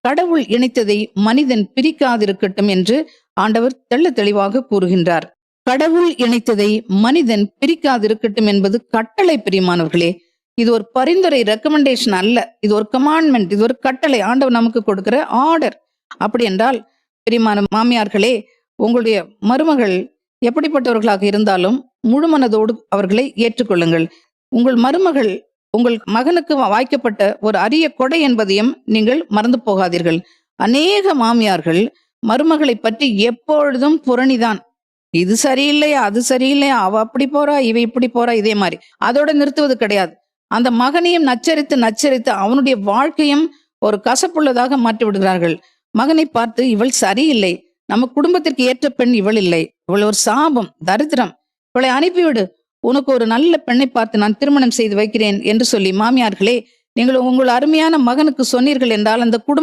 கடவுள் இணைத்ததை மனிதன் பிரிக்காதிருக்கட்டும் என்று ஆண்டவர் தெள்ளத் தெளிவாக கூறுகின்றார். கடவுள் இணைத்ததை மனிதன் பிரிக்காதிருக்கட்டும் என்பது கட்டளை, பிரியமானவர்களே. இது ஒரு பரிந்துரை, ரெக்கமெண்டேஷன் அல்ல. இது ஒரு கமாண்ட்மெண்ட், இது ஒரு கட்டளை, ஆண்டவர் நமக்கு கொடுக்கிற ஆர்டர். அப்படி என்றால் பிரியமான மாமியார்களே, உங்களுடைய மருமகள் எப்படிப்பட்டவர்களாக இருந்தாலும் முழு மனதோடு அவர்களை ஏற்றுக்கொள்ளுங்கள். உங்கள் மருமகள் உங்கள் மகனுக்கு வாய்க்கப்பட்ட ஒரு அரிய கொடை என்பதையும் நீங்கள் மறந்து போகாதீர்கள். அநேக மாமியார்கள் மருமகளை பற்றி எப்பொழுதும் புரணிதான். இது சரியில்லையா, அது சரியில்லையா, அவ அப்படி போறா, இவ இப்படி போறா, இதே மாதிரி அதோட நிறுத்துவது கிடையாது. அந்த மகனையும் நச்சரித்து நச்சரித்து அவனுடைய வாழ்க்கையும் ஒரு கசப்புள்ளதாக மாற்றி விடுகிறார்கள். மகனை பார்த்து, இவள் சரியில்லை, நம்ம குடும்பத்திற்கு ஏற்ற பெண் இவள் இல்லை, இவள் ஒரு சாபம், தரித்திரம், இவளை அனுப்பிவிடு, உனக்கு ஒரு நல்ல பெண்ணை பார்த்து நான் திருமணம் செய்து வைக்கிறேன் என்று சொல்லி மாமியார்களே, நீங்கள் உங்கள் அருமையான மகனுக்கு சொன்னீர்கள் என்றால் அந்த குடும்ப